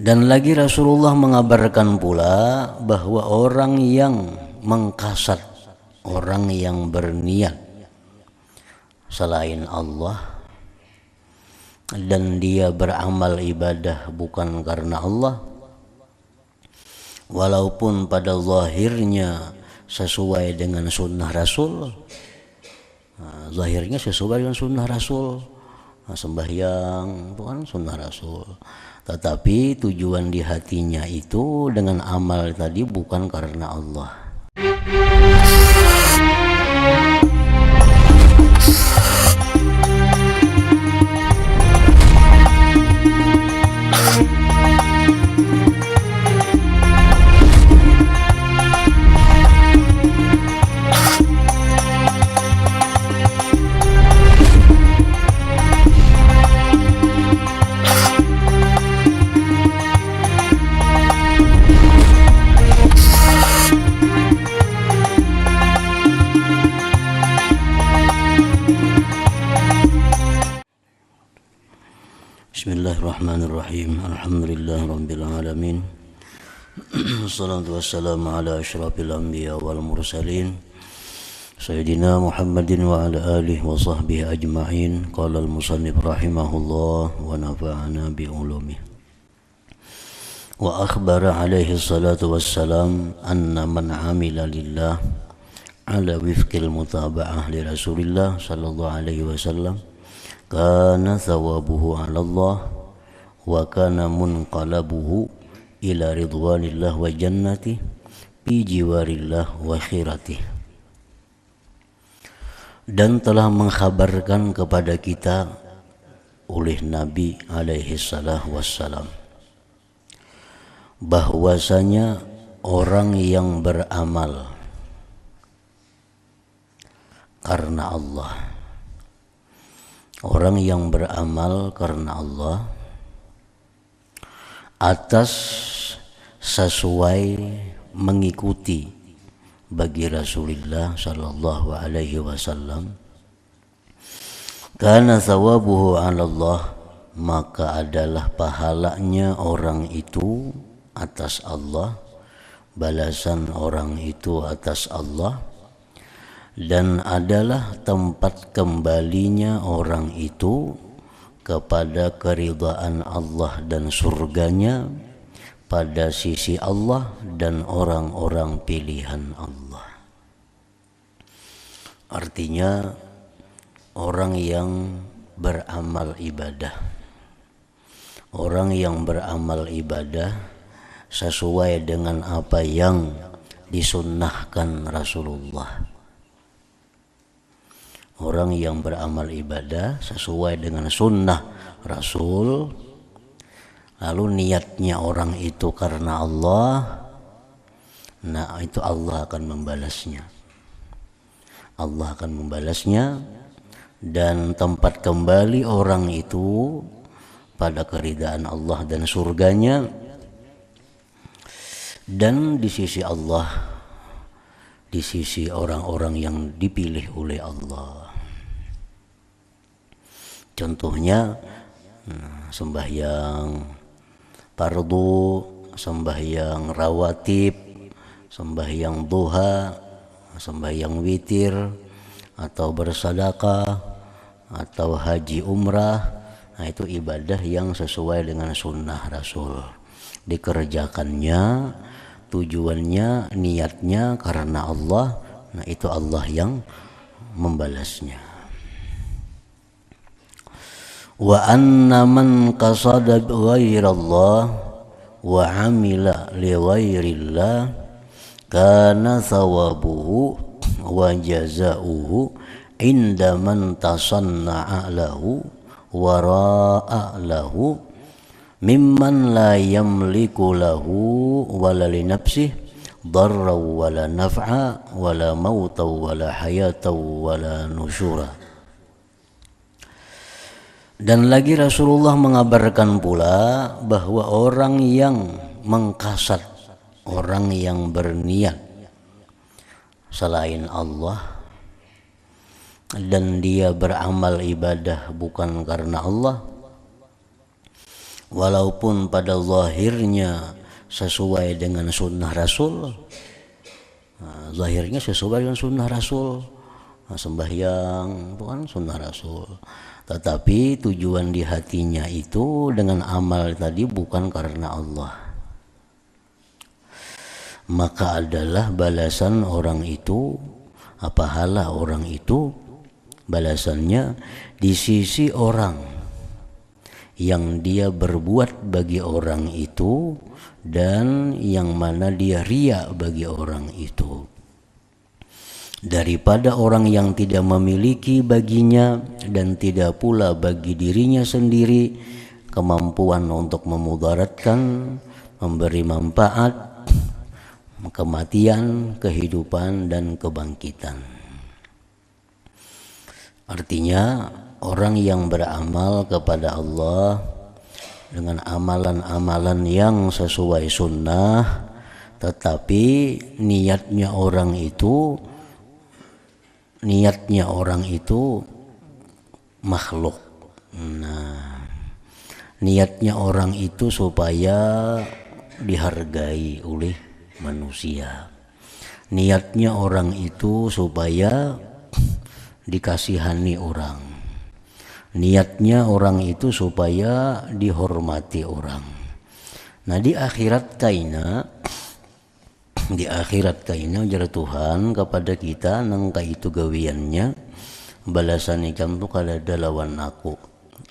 Dan lagi Rasulullah mengabarkan pula bahwa orang yang mengkasat, orang yang berniat selain Allah dan dia beramal ibadah bukan karena Allah, walaupun pada zahirnya sesuai dengan sunnah Rasul, zahirnya sesuai dengan sunnah Rasul, sembahyang itu kan sunnah Rasul, tetapi tujuan di hatinya itu dengan amal tadi bukan karena Allah. Bismillahirrahmanirrahim. Alhamdulillah rabbil alamin. Wassalatu wassalamu ala asyrafil anbiya wal mursalin Sayyidina Muhammadin wa ala alihi wa sahbihi ajma'in. Qala al-musannif rahimahullah wa nafa'ana bi ulumih. Wa akhbara alaihi salatu wassalam anna man amila lillah ala wifqil mutaba'ah li Rasulillah sallallahu alaihi wasallam kana thawabuhu 'ala Allah wa kana munqalabuhu ila ridwanillah wa jannati bi jiwarillah wa khirati. Dan telah mengkhabarkan kepada kita oleh Nabi alaihi salah wassalam bahwasanya orang yang beramal karena Allah, orang yang beramal karena Allah atas sesuai mengikuti bagi Rasulullah sallallahu alaihi wasallam, kana thawabuhu 'ala Allah, maka adalah pahalanya orang itu atas Allah, balasan orang itu atas Allah, dan adalah tempat kembalinya orang itu kepada keridhaan Allah dan surganya pada sisi Allah dan orang-orang pilihan Allah. Artinya orang yang beramal ibadah, orang yang beramal ibadah sesuai dengan apa yang disunnahkan Rasulullah. Orang yang beramal ibadah sesuai dengan sunnah Rasul, lalu niatnya orang itu karena Allah, nah itu Allah akan membalasnya. Allah akan membalasnya, dan tempat kembali orang itu pada keridhaan Allah dan surganya, dan di sisi Allah, di sisi orang-orang yang dipilih oleh Allah. Contohnya sembahyang fardu, sembahyang rawatib, sembahyang duha, sembahyang witir, atau bersedekah, atau haji umrah. Nah, itu ibadah yang sesuai dengan sunnah Rasul. Dikerjakannya, tujuannya, niatnya karena Allah. Nah, itu Allah yang membalasnya. Wa anna man qasada ghairallah wa amila li ghairillah kana thawabuhu wa jazaohu inda man tasanna'a lahu wa ra'a lahu mimman la yamliku lahu wala li nafsihi darra wala naf'a wala mauta wala hayata wala nusyura. Dan lagi Rasulullah mengabarkan pula bahwa orang yang mengkasat, orang yang berniat selain Allah dan dia beramal ibadah bukan karena Allah, walaupun pada zahirnya sesuai dengan sunnah Rasul. Zahirnya sesuai dengan sunnah Rasul, sembahyang itu kan sunnah Rasul, tetapi tujuan di hatinya itu dengan amal tadi bukan karena Allah, maka adalah balasan orang itu, pahala orang itu, balasannya di sisi orang yang dia berbuat bagi orang itu dan yang mana dia riya bagi orang itu, daripada orang yang tidak memiliki baginya dan tidak pula bagi dirinya sendiri kemampuan untuk memudaratkan, memberi manfaat, kematian, kehidupan dan kebangkitan. Artinya orang yang beramal kepada Allah dengan amalan-amalan yang sesuai sunnah, tetapi niatnya orang itu makhluk. Nah, niatnya orang itu supaya dihargai oleh manusia. Niatnya orang itu supaya dikasihani orang. Niatnya orang itu supaya dihormati orang. Nah, di akhirat kaina jar Tuhan kepada kita nangka itu gawiannya balasan ikam tu kalada lawan aku,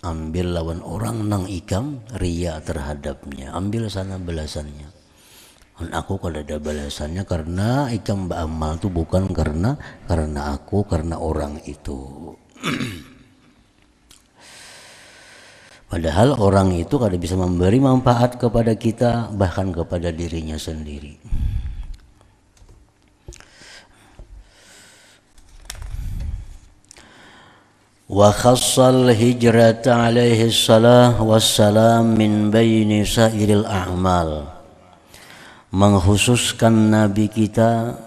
ambil lawan orang nang ikam riya terhadapnya, ambil sana balasannya. Dan aku kalada balasannya karena ikam beramal tu bukan karena aku, karena orang itu. Padahal orang itu kada bisa memberi manfaat kepada kita, bahkan kepada dirinya sendiri. Wa khassal hijrata alaihi salah wassalam min baini sairil a'mal. Mengkhususkan Nabi kita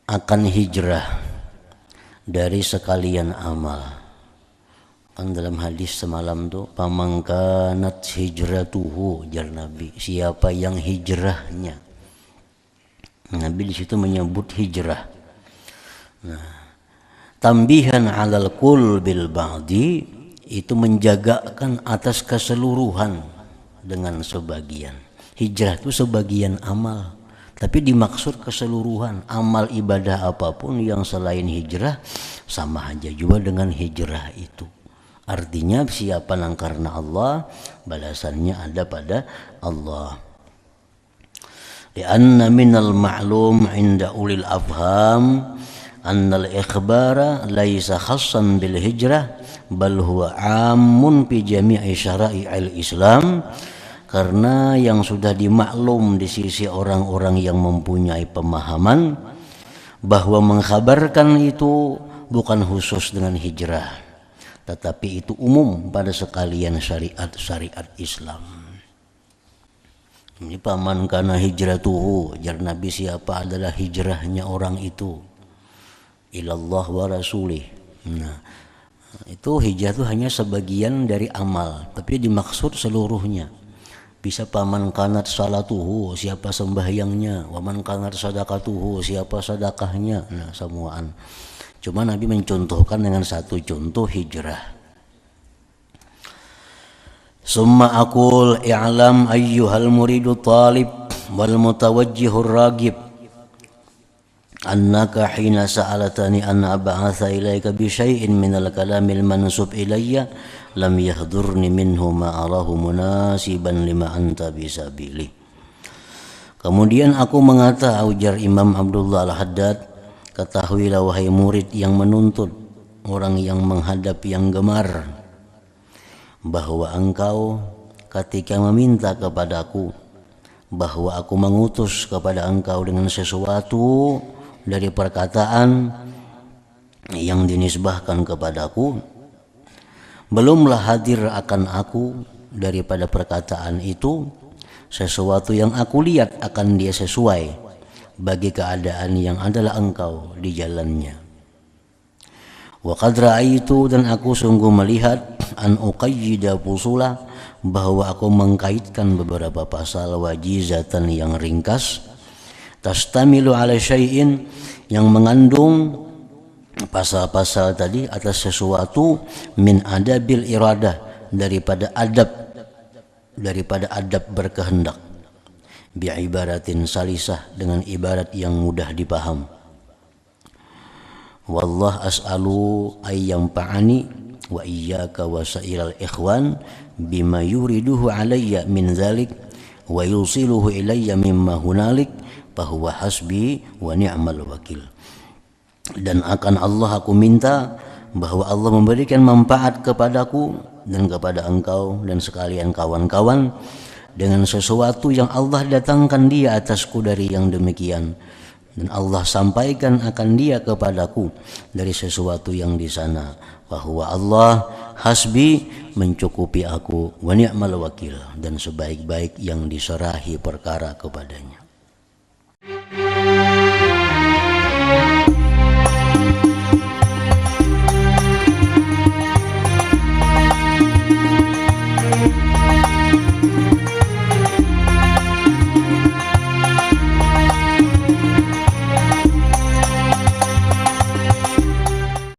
akan hijrah dari sekalian amal. Kan dalam hadis semalam tuh, pamangkanat hijratuhu, jar Nabi, siapa yang hijrahnya. Nabi di situ menyebut hijrah. Nah, tambihan alal kul bil ba'di, itu menjagakan atas keseluruhan dengan sebagian. Hijrah itu sebagian amal, tapi dimaksud keseluruhan. Amal ibadah apapun yang selain hijrah sama aja juga dengan hijrah itu. Artinya siapa yang karena Allah, balasannya ada pada Allah. Lianna minal ma'lum inda ulil afham annal ikhbara laisa khassan bil hijrah bal huwa ammun fi jami'i syara'i'il Islam. Karena yang sudah dimaklum di sisi orang-orang yang mempunyai pemahaman bahwa mengkhabarkan itu bukan khusus dengan hijrah, tetapi itu umum pada sekalian syariat Islam. Ini paman kana hijratuhu, jar Nabi siapa adalah hijrahnya orang itu, ilallah wa rasulih. Nah, itu hijrah itu hanya sebagian dari amal, tapi dimaksud seluruhnya. Bisa paman kanat salatuhu, siapa sembahyangnya, waman kanat sadaqatuhu, siapa sedekahnya. Nah, semuaan. Cuma Nabi mencontohkan dengan satu contoh hijrah. Summa aqul i'lam ayyuhal muridu talib wal mutawajjihur ragib annaka hina sa'alatani an ab'atha ilayka bi syai'in minal kalamil mansub ilayya lam yahdurni minhu ma arahu munasiban lima anta bisabili. Kemudian aku mengata, ujar Imam Abdullah Al-Haddad, ketahuilah wahai murid yang menuntut, orang yang menghadap yang gemar, bahwa engkau ketika meminta kepadaku bahwa aku mengutus kepada engkau dengan sesuatu dari perkataan yang dinisbahkan kepadaku, belumlah hadir akan aku daripada perkataan itu sesuatu yang aku lihat akan dia sesuai bagi keadaan yang adalah engkau di jalannya. Wa qad ra'aitu, dan aku sungguh melihat, an uqayyida fusula, bahwa aku mengkaitkan beberapa pasal wajizatan yang ringkas, tastamilu ala syai'in yang mengandung pasal-pasal tadi atas sesuatu min adabil iradah daripada adab berkehendak, bi ibaratin salisah dengan ibarat yang mudah dipaham. Wallah as'alu ayyam pa'ani wa iyyaka wa sa'iral ikhwan bima yuriduhu alayya min dzalik wa yusiluhu ilayya mimma hunalik fahuwa hasbi wa ni'mal wakil. Dan akan Allah aku minta bahwa Allah memberikan manfaat kepadaku dan kepada engkau dan sekalian kawan-kawan dengan sesuatu yang Allah datangkan dia atasku dari yang demikian, dan Allah sampaikan akan dia kepadaku dari sesuatu yang di sana, bahwa Allah hasbi mencukupi aku, wa ni'mal wakil, dan sebaik-baik yang diserahi perkara kepadanya.